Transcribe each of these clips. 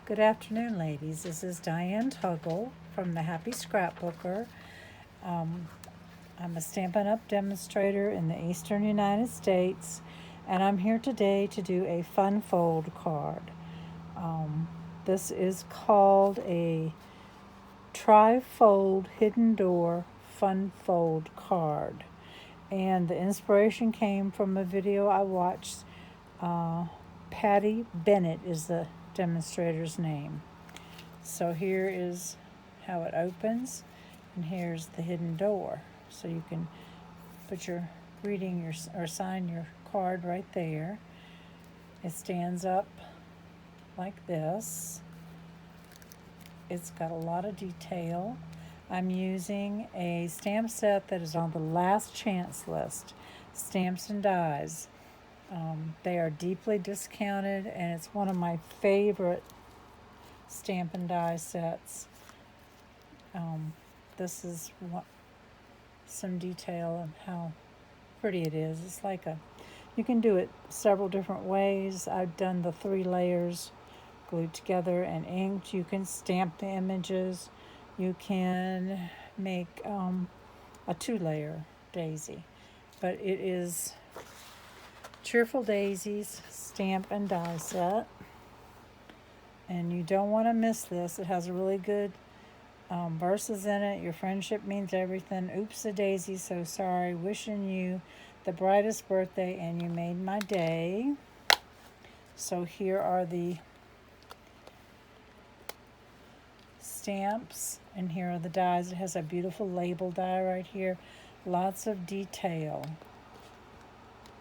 Good afternoon, ladies. This is Diane Tuggle from the Happy Scrapbooker. Um, I'm a Stampin' Up! Demonstrator in the Eastern United States, and I'm here today to do a fun fold card. This is called a Tri-Fold Hidden Door Fun Fold card. And the inspiration came from a video I watched. Patty Bennett is the demonstrator's name. So here is how it opens, and here's the hidden door. So you can put your or sign your card right there. It stands up like this. It's got a lot of detail. I'm using a stamp set that is on the last chance list, Stamps and Dies. They are deeply discounted, and it's one of my favorite stamp and die sets. This is some detail of how pretty it is. It's like you can do it several different ways. I've done the 3 layers glued together and inked. You can stamp the images. You can make a 2-layer daisy, but it is Cheerful Daisies stamp and die set, and you don't want to miss this. It has a really good verses in it. Your friendship means everything. Oops a daisy, so sorry. Wishing you the brightest birthday, and you made my day. So here are the stamps, and here are the dies. It has a beautiful label die right here. Lots of detail.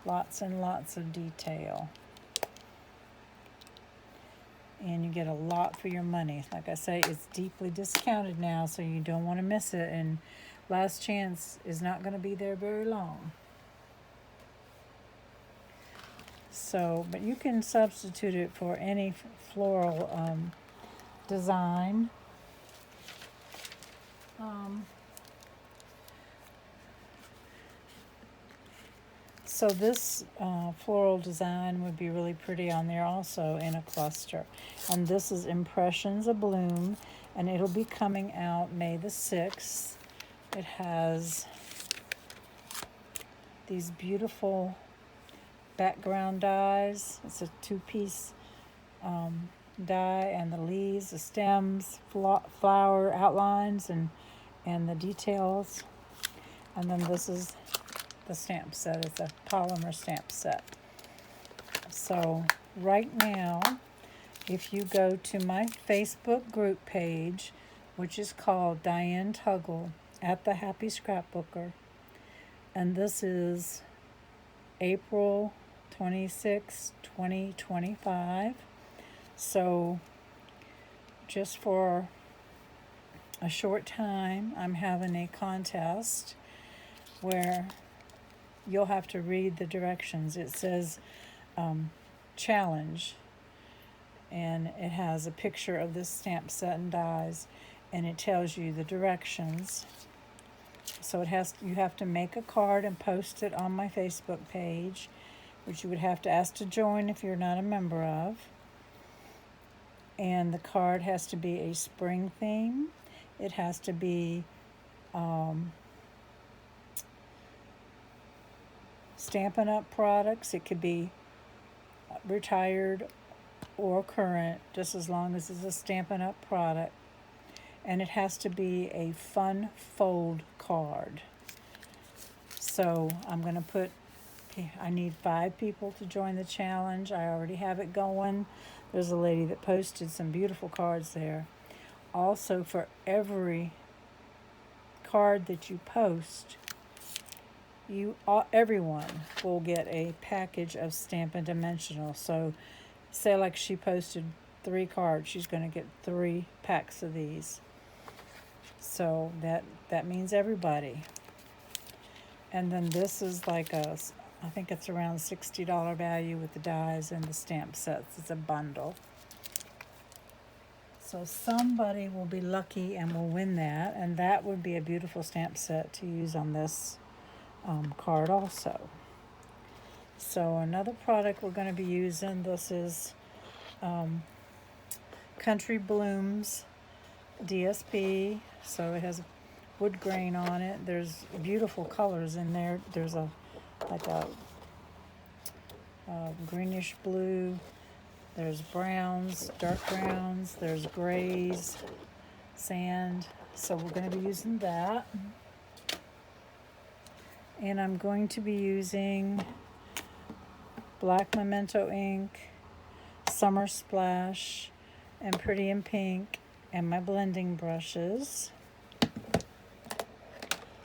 Lots and lots of detail. And you get a lot for your money. Like I say, it's deeply discounted now, so you don't want to miss it. And last chance is not going to be there very long. So, but you can substitute it for any floral design. So this floral design would be really pretty on there also in a cluster. And this is Impressions of Bloom, and it'll be coming out May the 6th. It has these beautiful background dies. It's a 2-piece die, and the leaves, the stems, flower outlines, and the details. And then this is the stamp set. It's a polymer stamp set. So right now, if you go to my Facebook group page, which is called Diane Tuggle at the Happy Scrapbooker, and this is April 26, 2025. So just for a short time, I'm having a contest where you'll have to read the directions. It says challenge, and it has a picture of this stamp set and dies, and it tells you the directions. So you have to make a card and post it on my Facebook page, which you would have to ask to join if you're not a member of. And the card has to be a spring theme. It has to be Stampin' Up! Products. It could be retired or current, just as long as it's a Stampin' Up! Product. And it has to be a fun fold card. So I'm going to I need 5 people to join the challenge. I already have it going. There's a lady that posted some beautiful cards there. Also, for every card that you post, everyone will get a package of Stampin' Dimensional. So say like she posted 3 cards, she's going to get 3 packs of these. So that means everybody. And then this is like I think it's around $60 value with the dies and the stamp sets. It's a bundle. So somebody will be lucky and will win that, and that would be a beautiful stamp set to use on this card also. So another product we're going to be using, this is Country Blooms DSP, so it has wood grain on it. There's beautiful colors in there. There's a greenish blue. There's browns, dark browns. There's grays, sand. So we're going to be using that. And I'm going to be using Black Memento ink, Summer Splash, and Pretty in Pink, and my blending brushes.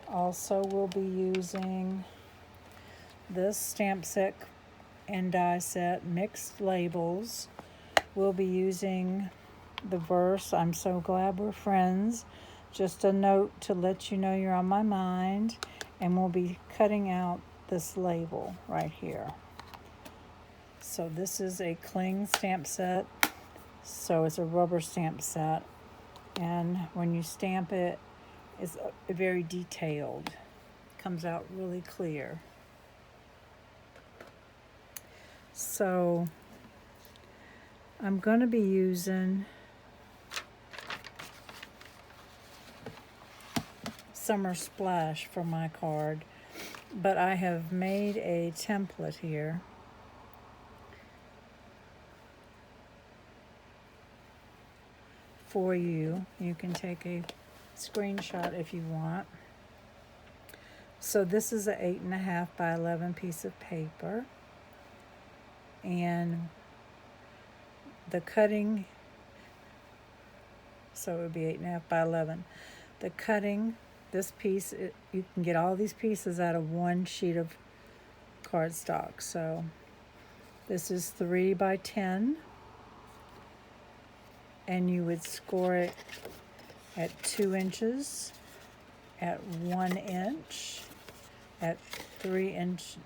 Also, we'll be using this stamp set and die set, mixed labels. We'll be using the verse, "I'm so glad we're friends. Just a note to let you know you're on my mind." And we'll be cutting out this label right here. So this is a cling stamp set. So it's a rubber stamp set. And when you stamp it, it's very detailed. Comes out really clear. So I'm going to be using Summer Splash for my card, but I have made a template here for you. You can take a screenshot if you want. So this is an 8.5 by 11 piece of paper, and the cutting, so it would be 8.5 by 11. The cutting, this piece, you can get all these pieces out of one sheet of cardstock. So this is 3 by 10, and you would score it at 2 inches, at 1 inch, at 3 inch,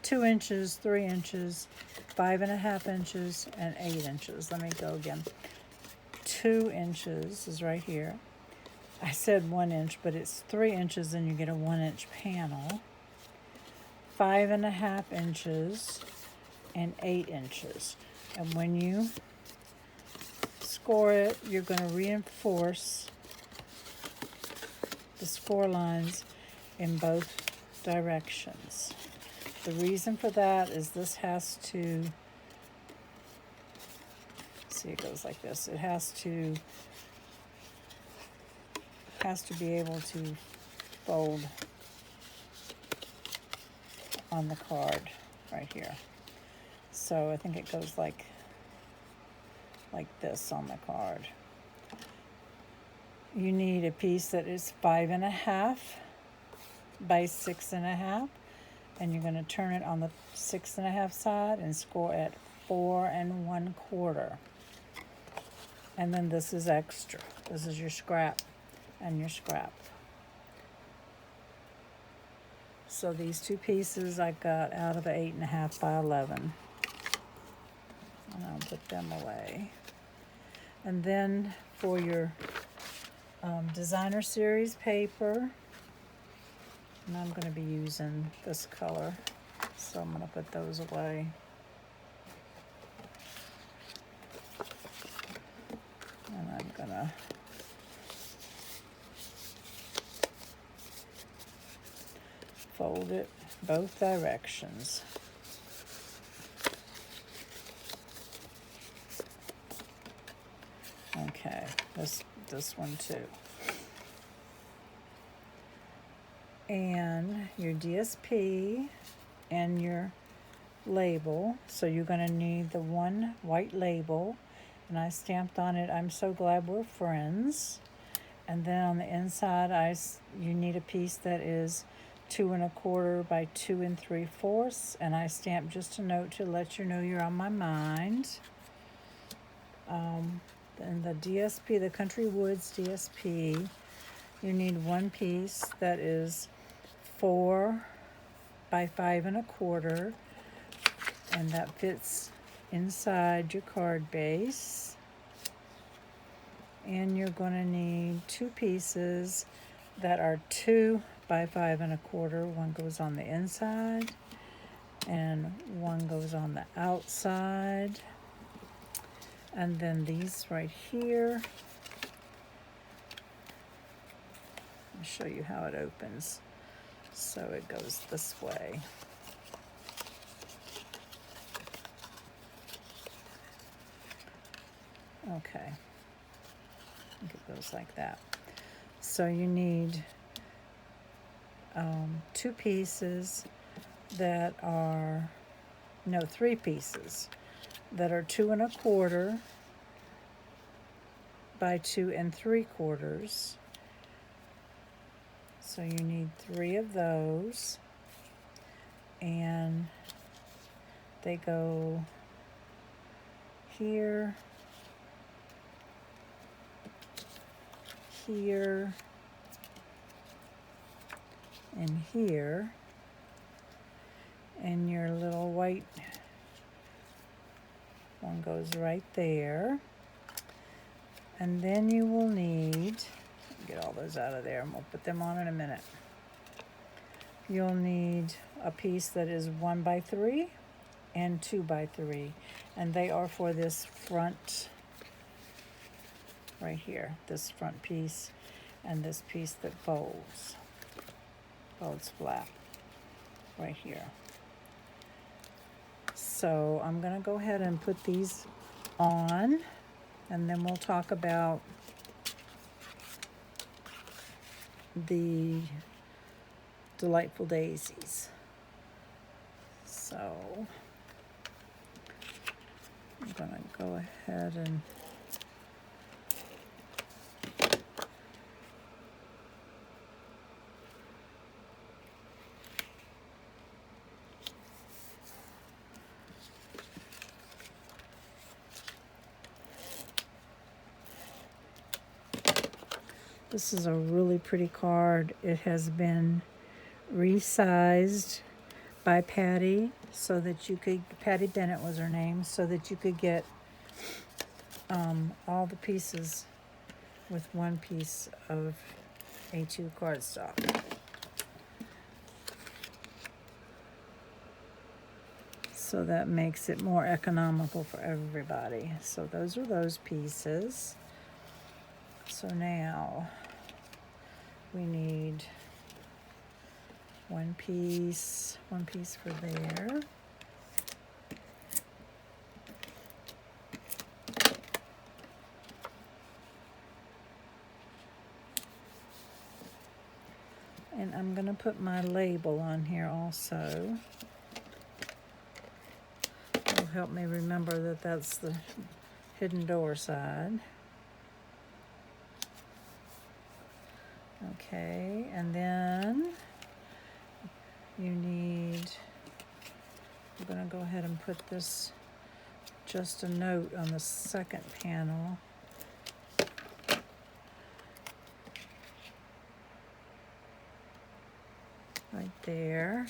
2 inches, 3 inches, 5.5 inches, and 8 inches. Let me go again. 2 inches is right here. I said 1 inch, but it's 3 inches, and you get a 1 inch panel. 5.5 inches and 8 inches. And when you score it, you're going to reinforce the score lines in both directions. The reason for that is this has to, see, it goes like this. It has to be able to fold on the card right here. So I think it goes like this on the card. You need a piece that is 5.5 by 6.5, and you're going to turn it on the 6.5 side and score at 4 1/4. And then this is extra. This is your scrap and your scrap. So these two pieces I got out of 8.5 by 11. And I'll put them away. And then for your designer series paper, and I'm going to be using this color, so I'm going to put those away. And I'm going to fold it both directions. Okay, this one too. And your DSP and your label. So you're going to need the one white label, and I stamped on it, "I'm so glad we're friends." And then on the inside, you need a piece that is 2 1/4 by 2 3/4, and I stamped just a note to let you know you're on my mind. And the DSP, the Country Woods DSP, you need one piece that is 4 by 5 1/4, and that fits inside your card base. And you're going to need 2 pieces that are 2 by 5 1/4. One goes on the inside and one goes on the outside. And then these right here. I'll show you how it opens. So it goes this way. Okay. I think it goes like that. So you need 2 pieces that are, no, 3 pieces that are 2 1/4 by 2 3/4. So you need 3 of those, and they go here, here, and here, and your little white one goes right there. And then you will need, get all those out of there and we'll put them on in a minute. You'll need a piece that is 1 by 3 and 2 by 3, and they are for this front right here, this front piece and this piece that folds flat right here. So I'm going to go ahead and put these on, and then we'll talk about the delightful daisies. So I'm going to go ahead and this is a really pretty card. It has been resized by Patty so that you could, Patty Bennett was her name, so that you could get all the pieces with 1 piece of A2 cardstock. So that makes it more economical for everybody. So those are those pieces. So now we need 1 piece for there. And I'm going to put my label on here also. It'll help me remember that that's the hidden door side. Okay, and then you need, I'm going to go ahead and put this, just a note on the second panel. Right there,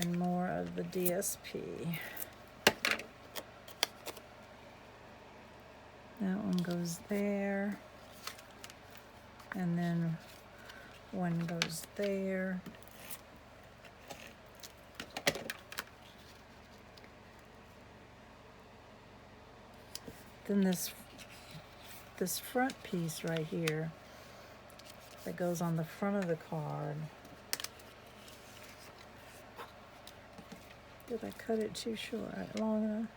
and more of the DSP. That one goes there, and then one goes there. Then this front piece right here that goes on the front of the card. Did I cut it too short, long enough?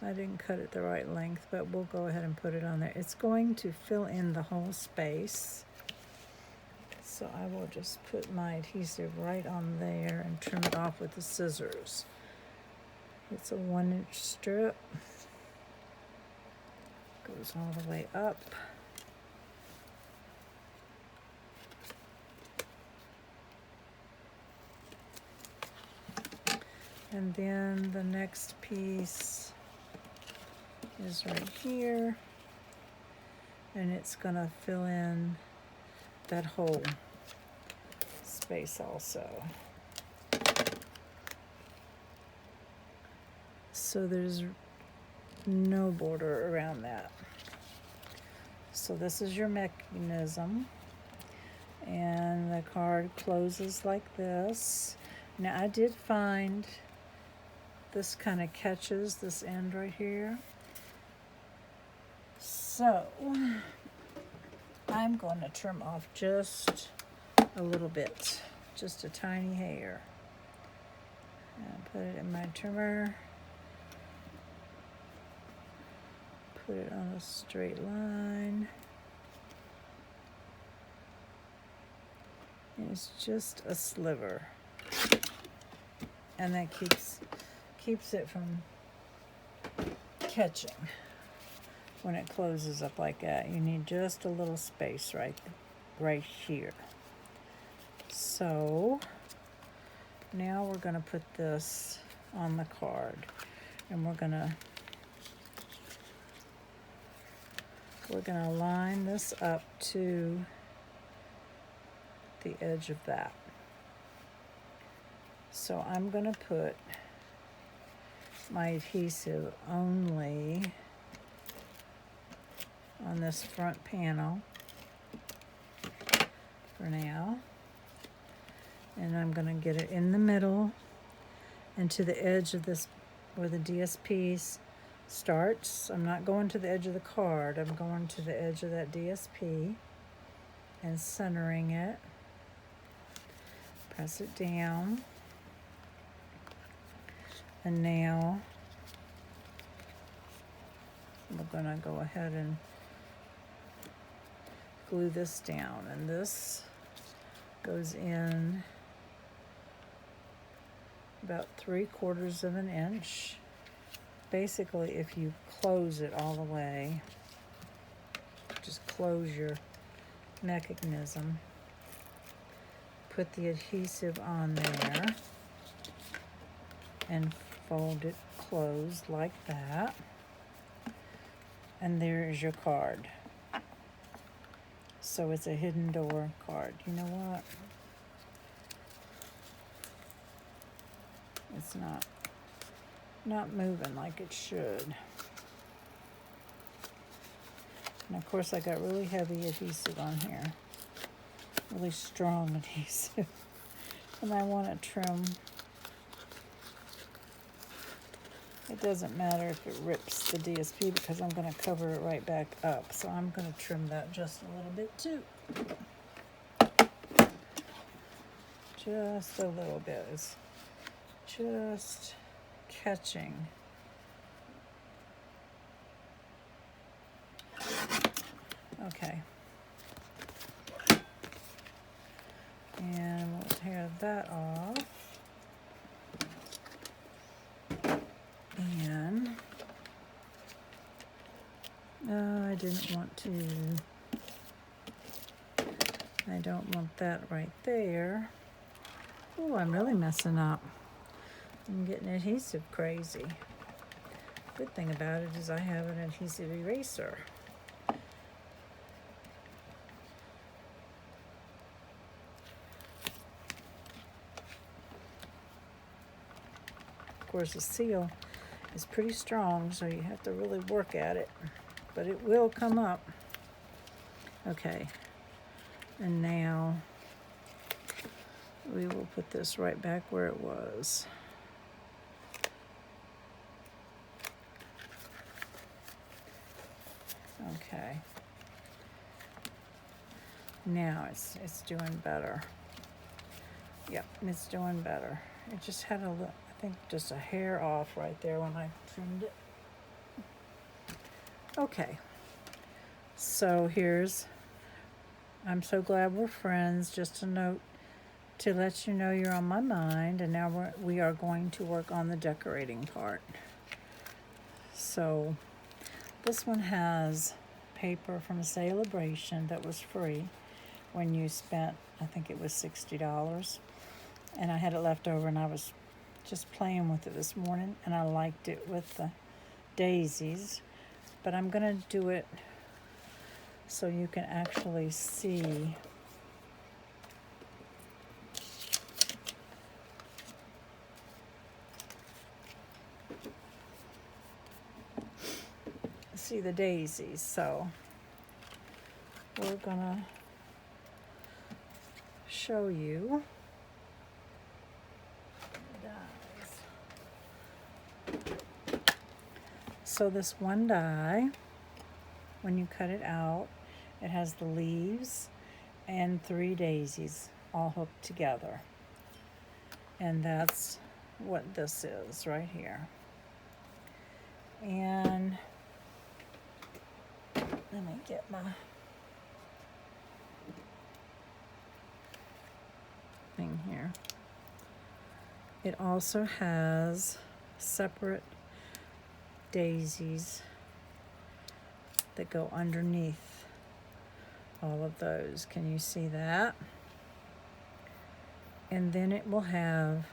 I didn't cut it the right length, but we'll go ahead and put it on there. It's going to fill in the whole space. So I will just put my adhesive right on there and trim it off with the scissors. It's a 1-inch strip. Goes all the way up. And then the next piece is right here, and it's gonna fill in that whole space also. So there's no border around that. So this is your mechanism, and the card closes like this. Now I did find this kind of catches this end right here, So I'm going to trim off just a little bit, just a tiny hair, and put it in my trimmer. Put it on a straight line. And it's just a sliver, and that keeps it from catching when it closes up like that. You need just a little space right here. So now we're going to put this on the card, and we're going to line this up to the edge of that. So I'm going to put my adhesive only on this front panel for now, and I'm going to get it in the middle and to the edge of this where the DSP starts. I'm not going to the edge of the card, I'm going to the edge of that DSP and centering it. Press it down, and now we're going to go ahead and glue this down, and this goes in about 3/4 of an inch. Basically, if you close it all the way, just close your mechanism, put the adhesive on there and fold it closed like that, and there is your card. So it's a hidden door card. You know what? It's not moving like it should. And of course I got really heavy adhesive on here. Really strong adhesive. And I want to trim. It doesn't matter if it rips the DSP because I'm going to cover it right back up. So I'm going to trim that just a little bit too. Just a little bit. It's just catching. Okay. And we'll tear that off. And I didn't want to. I don't want that right there. Oh, I'm really messing up. I'm getting adhesive crazy. Good thing about it is I have an adhesive eraser. Of course, the seal is pretty strong, so you have to really work at it, but it will come up. Okay, and now we will put this right back where it was. Okay, now it's doing better. Yep, it's doing better. It just had a little, I think just a hair off right there when I trimmed it. Okay, so I'm so glad we're friends. Just a note to let you know you're on my mind, and now we are going to work on the decorating part. So this one has paper from a celebration that was free when you spent, I think it was $60, and I had it left over, and I was just playing with it this morning, and I liked it with the daisies, but I'm gonna do it so you can actually see the daisies. So we're gonna show you the dies. So this one die when you cut it out, it has the leaves and 3 daisies all hooked together. And that's what this is right here. And let me get my thing here. It also has separate daisies that go underneath all of those. Can you see that? And then it will have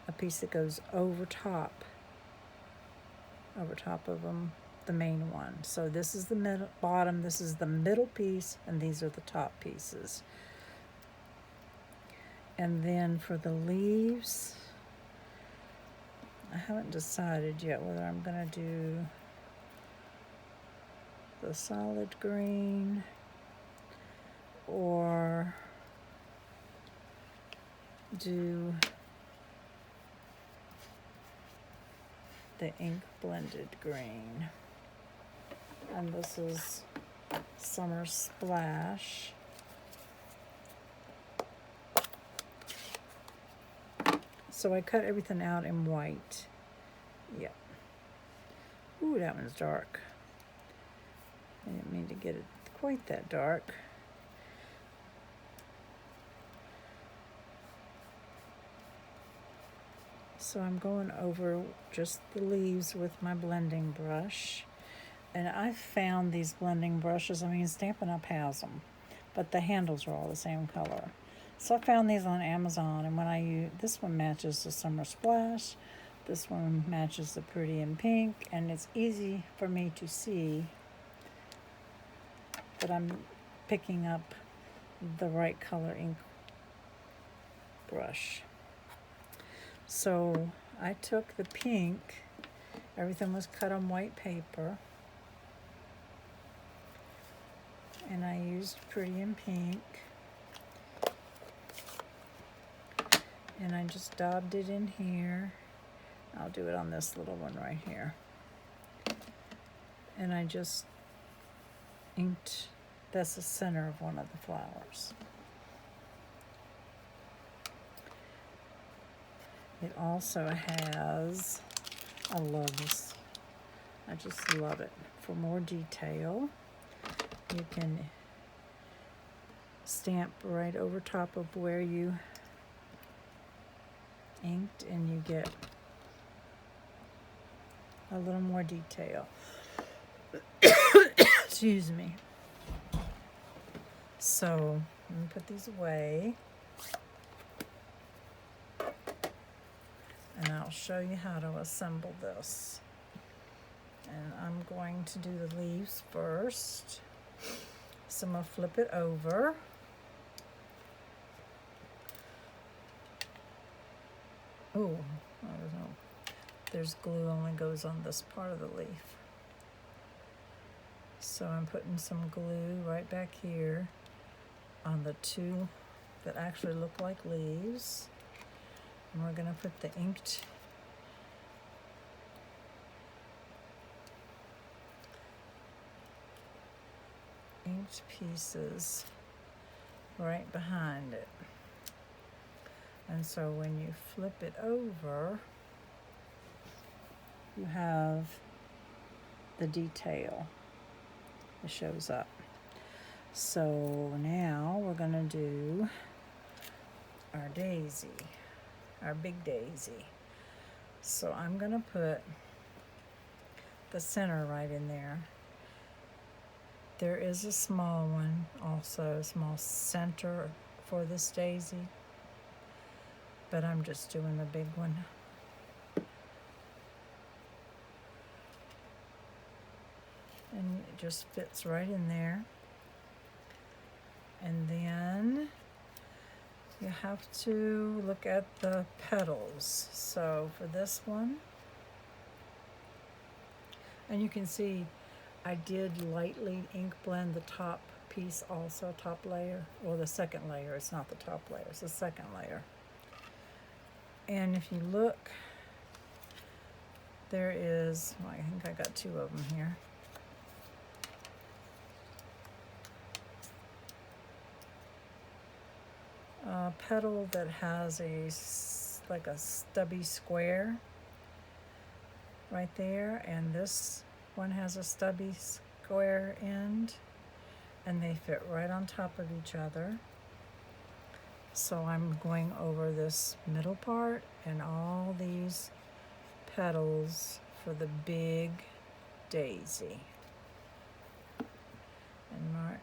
a piece that goes over top of them, the main one. So this is the middle, bottom, this is the middle piece, and these are the top pieces. And then for the leaves, I haven't decided yet whether I'm gonna do the solid green or do the ink blended green. And this is Summer Splash. So I cut everything out in white. Yep. Ooh, that one's dark. I didn't mean to get it quite that dark. So I'm going over just the leaves with my blending brush. And I found these blending brushes, I mean, Stampin' Up! Has them, but the handles are all the same color. So I found these on Amazon, and when I use, this one matches the Summer Splash, this one matches the Pretty in Pink, and it's easy for me to see that I'm picking up the right color ink brush. So I took the pink, everything was cut on white paper, and I used Pretty in Pink, and I just daubed it in here. I'll do it on this little one right here. And I just inked, that's the center of one of the flowers. It also has, I love this, I just love it. For more detail, you can stamp right over top of where you inked, and you get a little more detail. Excuse me. So let me put these away, and I'll show you how to assemble this. And I'm going to do the leaves first. So I'm going to flip it over. Oh, I don't know. There's glue only goes on this part of the leaf. So I'm putting some glue right back here on the two that actually look like leaves. And we're going to put the inked pieces right behind it. And so when you flip it over, you have the detail that shows up. So now we're gonna do our daisy, our big daisy. So I'm gonna put the center right in there. There is a small one, also a small center for this daisy, but I'm just doing the big one. And it just fits right in there. And then you have to look at the petals. So for this one, and you can see I did lightly ink blend the top piece also, top layer, or the second layer. It's not the top layer, it's the second layer. And if you look, there is, well, I think I got two of them here. petal that has like a stubby square right there, and this one has a stubby square end, and they fit right on top of each other. So I'm going over this middle part and all these petals for the big daisy. And mark.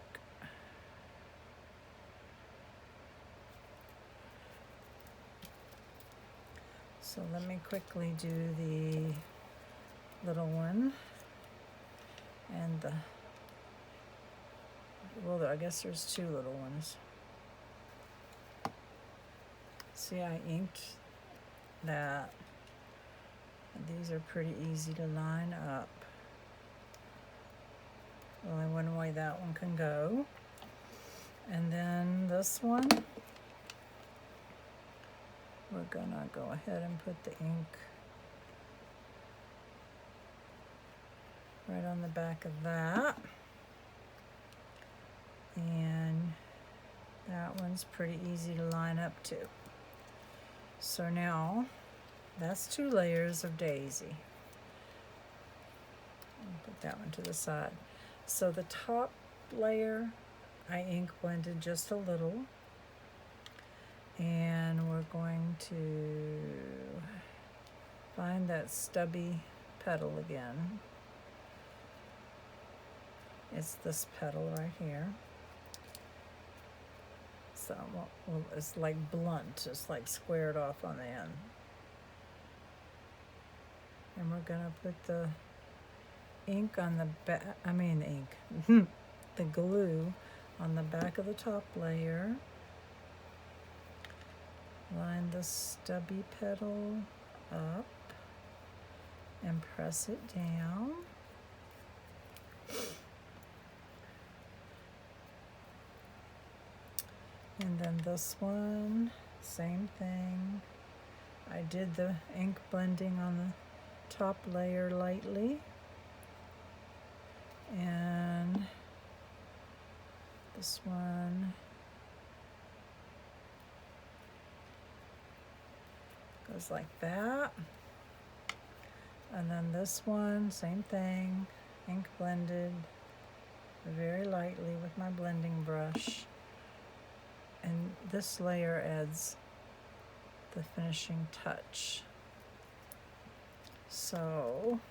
So let me quickly do the little one and the, well, I guess there's two little ones. See, I inked that. And these are pretty easy to line up. Only one way that one can go. And then this one, we're gonna go ahead and put the ink right on the back of that. And that one's pretty easy to line up too. So now, that's 2 layers of daisy. I'll put that one to the side. So the top layer, I ink blended just a little. And we're going to find that stubby petal again. It's this petal right here. So, well, it's like blunt, it's like squared off on the end. And we're gonna put the ink on the back, the glue on the back of the top layer. Line the stubby petal up and press it down. And then this one, same thing. I did the ink blending on the top layer lightly. And this one goes like that. And then this one, same thing, ink blended very lightly with my blending brush. And this layer adds the finishing touch. So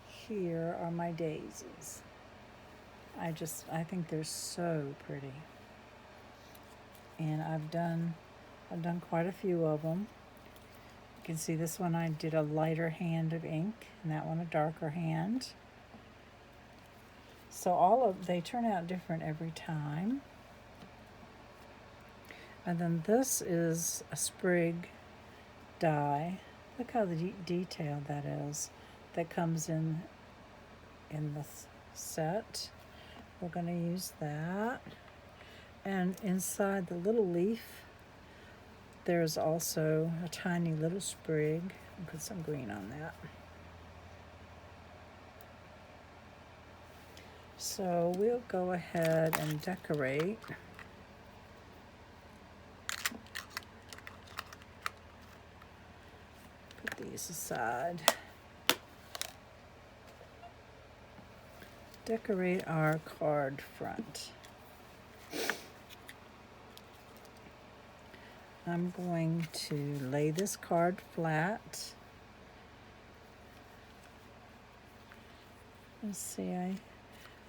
here are my daisies. I think they're so pretty. And I've done quite a few of them. You can see this one I did a lighter hand of ink, and that one a darker hand. So they turn out different every time. And then this is a sprig die. Look how detailed that is. That comes in the set. We're going to use that. And inside the little leaf, there's also a tiny little sprig. I'll put some green on that. So we'll go ahead and decorate. Put these aside. Decorate our card front. I'm going to lay this card flat. Let's see,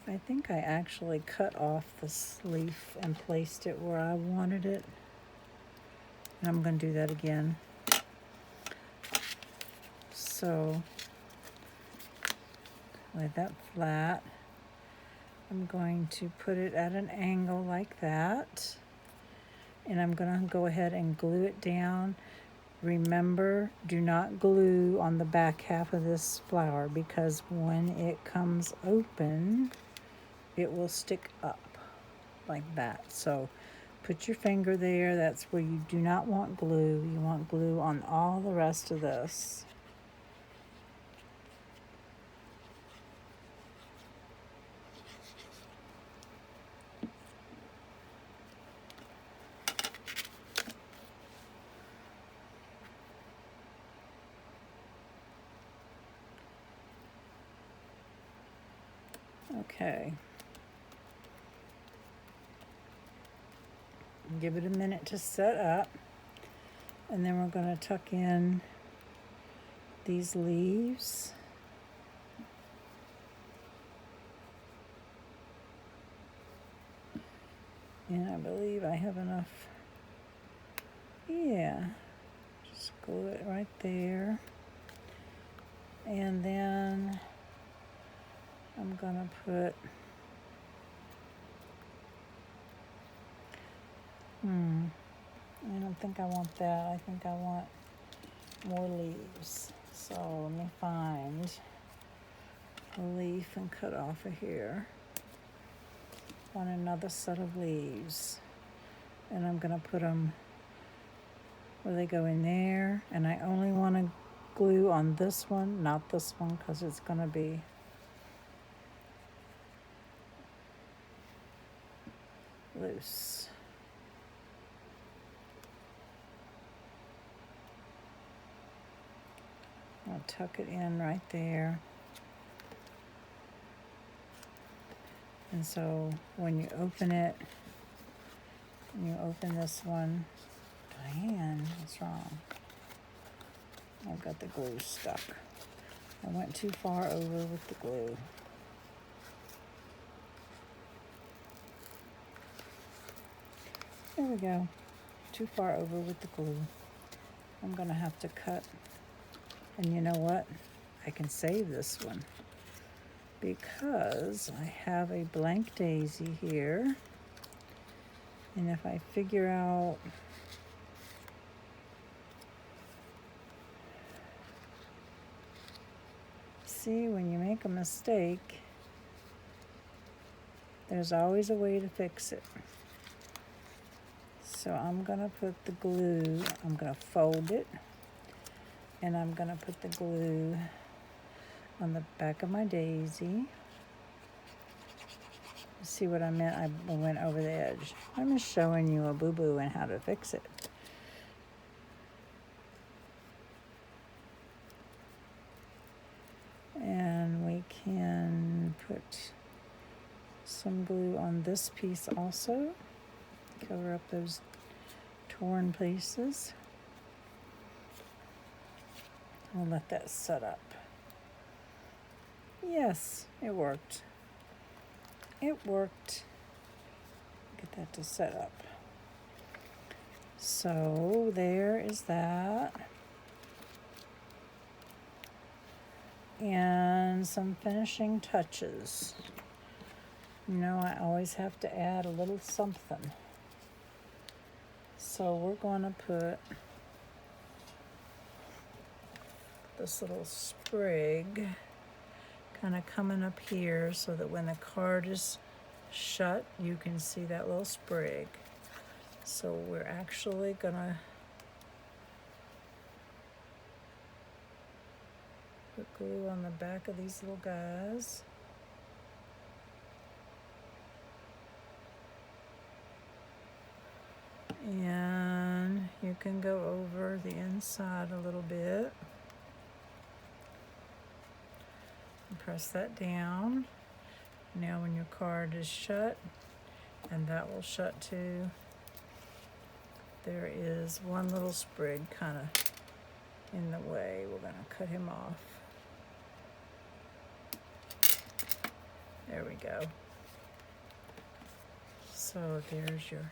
I think I actually cut off this leaf and placed it where I wanted it. And I'm going to do that again. So, lay that flat. I'm going to put it at an angle like that. And I'm going to go ahead and glue it down. Remember, do not glue on the back half of this flower, because when it comes open, it will stick up like that. So put your finger there. That's where you do not want glue. You want glue on all the rest of this. Okay. Give it a minute to set up. And then we're going to tuck in these leaves. And I believe I have enough. Yeah. Just glue it right there. And then I'm going to put I don't think I want that. I think I want more leaves. So let me find a leaf and cut off of here. Want another set of leaves. And I'm going to put them where they go in there. And I only want to glue on this one, not this one, because it's going to be loose. I'll tuck it in right there. And so when you open it, you open this one. Diane, what's wrong? I've got the glue stuck. I went too far over with the glue. There we go. Too far over with the glue. I'm gonna have to cut. And you know what? I can save this one because I have a blank daisy here. And if I figure out see, when you make a mistake, there's always a way to fix it. So I'm gonna put the glue, I'm gonna fold it, and I'm gonna put the glue on the back of my daisy. See what I meant? I went over the edge. I'm just showing you a boo-boo and how to fix it. And we can put some glue on this piece also. Cover up those torn places. I'll let that set up. Yes, it worked. It worked. Get that to set up. So there is that. And some finishing touches. You know, I always have to add a little something. So we're going to put this little sprig kind of coming up here so that when the card is shut, you can see that little sprig. So we're actually going to put glue on the back of these little guys. And you can go over the inside a little bit. And press that down. Now when your card is shut, and that will shut too, there is one little sprig kind of in the way. We're going to cut him off. There we go. So there's your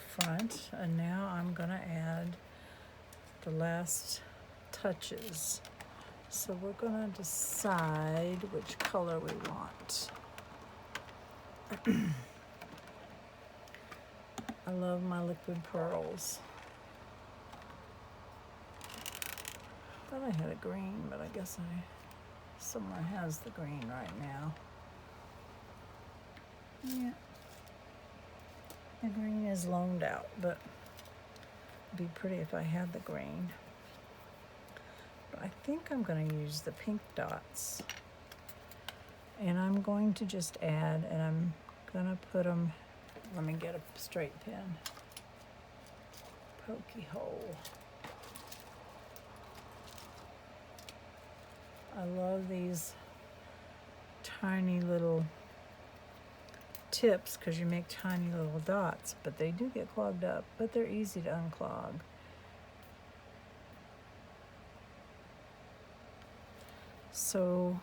front, and now I'm going to add the last touches. So we're going to decide which color we want. I love my liquid pearls. Thought I had a green, but I guess somewhere has the green right now. Yeah. The green is loaned out, but it'd be pretty if I had the green. But I think I'm going to use the pink dots. And I'm going to just add, and I'm going to put them, let me get a straight pin. Pokey hole. I love these tiny little tips because you make tiny little dots, but they do get clogged up, but they're easy to unclog. So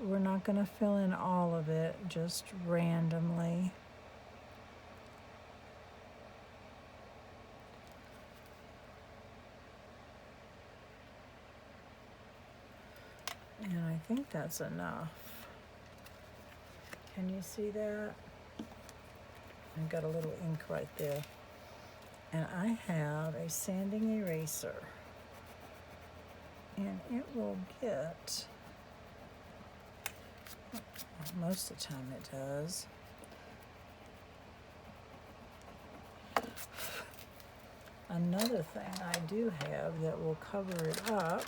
we're not going to fill in all of it, just randomly. And I think that's enough. Can you see that? I've got a little ink right there. And I have a sanding eraser. And it will get, most of the time it does. Another thing I do have that will cover it up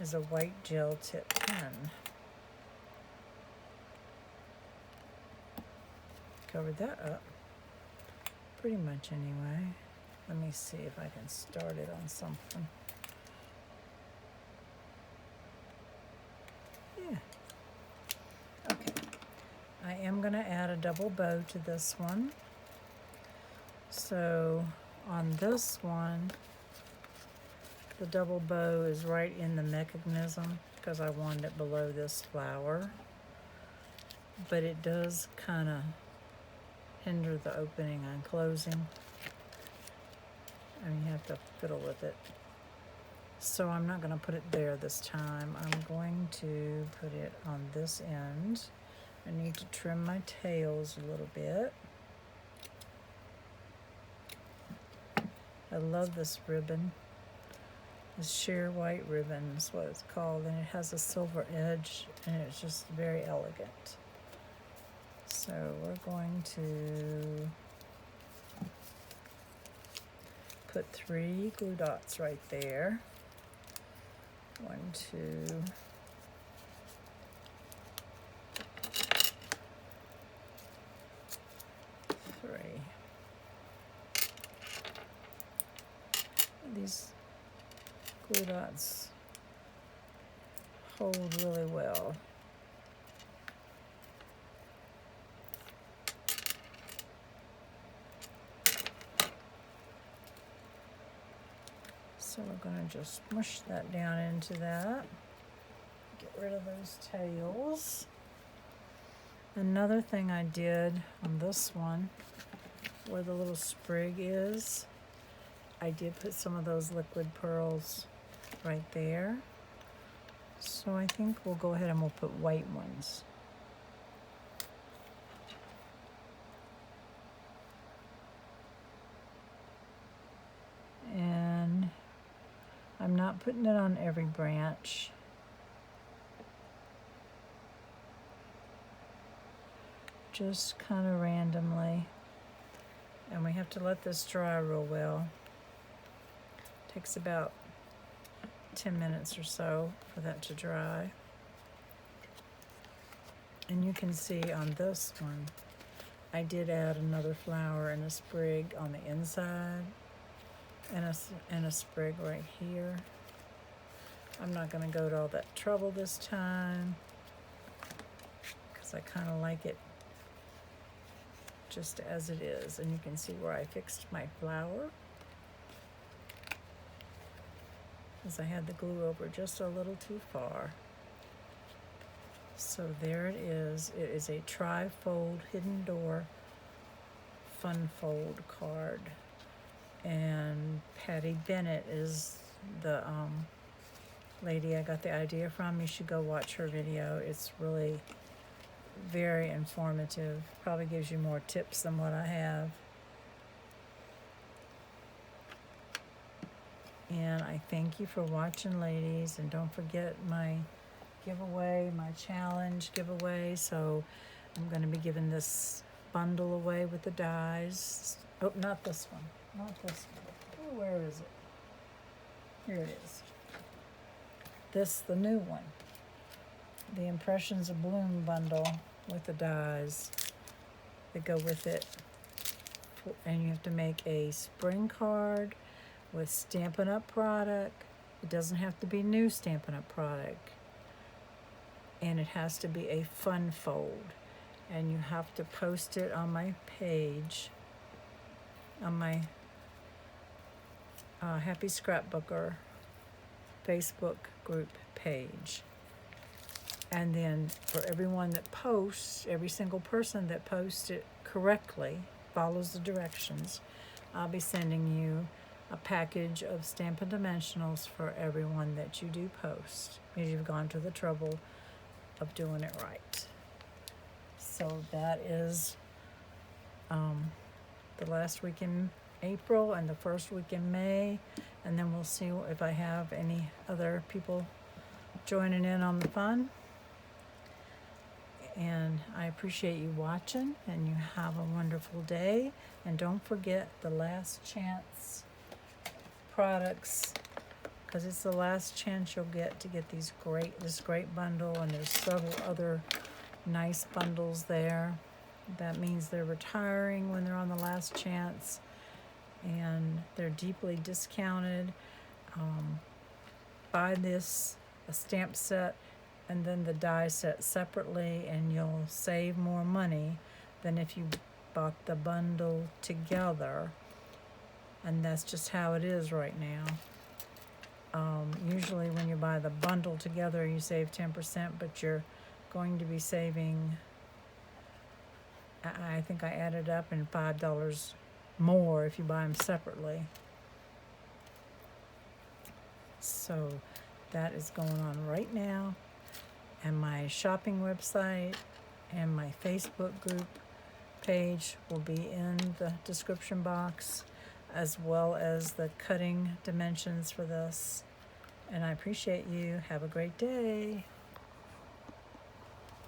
is a white gel tip pen. Covered that up pretty much anyway. Let me see if I can start it on something. Yeah. Okay. I am going to add a double bow to this one. So on this one, the double bow is right in the mechanism because I wanted it below this flower. But it does kind of hinder the opening and closing. And you have to fiddle with it. So I'm not going to put it there this time. I'm going to put it on this end. I need to trim my tails a little bit. I love this ribbon. This sheer white ribbon is what it's called, and it has a silver edge, and it's just very elegant. So we're going to put 3 glue dots right there. 1, 2, 3. These glue dots hold really well. So we're going to just smush that down into that. Get rid of those tails. Another thing I did on this one, where the little sprig is, I did put some of those liquid pearls right there. So I think we'll go ahead and we'll put white ones. And I'm not putting it on every branch. Just kind of randomly. And we have to let this dry real well. Takes about 10 minutes or so for that to dry. And you can see on this one, I did add another flower and a sprig on the inside and a sprig right here. I'm not going to go to all that trouble this time because I kind of like it just as it is. And you can see where I fixed my flower, as I had the glue over just a little too far. So there it is. It is a tri-fold hidden door fun fold card. And Patty Bennett is the lady I got the idea from. You should go watch her video. It's really very informative. Probably gives you more tips than what I have. And I thank you for watching, ladies. And don't forget my giveaway, my challenge giveaway. So I'm going to be giving this bundle away with the dies. Oh, not this one. Not this one. Oh, where is it? Here it is. This, the new one. The Impressions of Bloom bundle with the dies that go with it. And you have to make a spring card with Stampin' Up! Product. It doesn't have to be new Stampin' Up! Product. and it has to be a fun fold, and you have to post it on my page, on my Happy Scrapbooker Facebook group page. And then for everyone that posts, every single person that posts it correctly, follows the directions, I'll be sending you a package of Stampin' Dimensionals for everyone that you do post, because you've gone to the trouble of doing it right. So that is the last week in April and the first week in May, and then we'll see if I have any other people joining in on the fun. And I appreciate you watching, and you have a wonderful day. And don't forget the last chance products, because it's the last chance you'll get to get this great bundle, and there's several other nice bundles there. That means they're retiring when they're on the last chance, and they're deeply discounted. Buy this, a stamp set, and then the die set separately, and you'll save more money than if you bought the bundle together. And that's just how it is right now. Usually when you buy the bundle together, you save 10%, but you're going to be saving, I think I added up, in $5 more if you buy them separately. So that is going on right now. And my shopping website and my Facebook group page will be in the description box, as well as the cutting dimensions for this. And I appreciate you. Have a great day.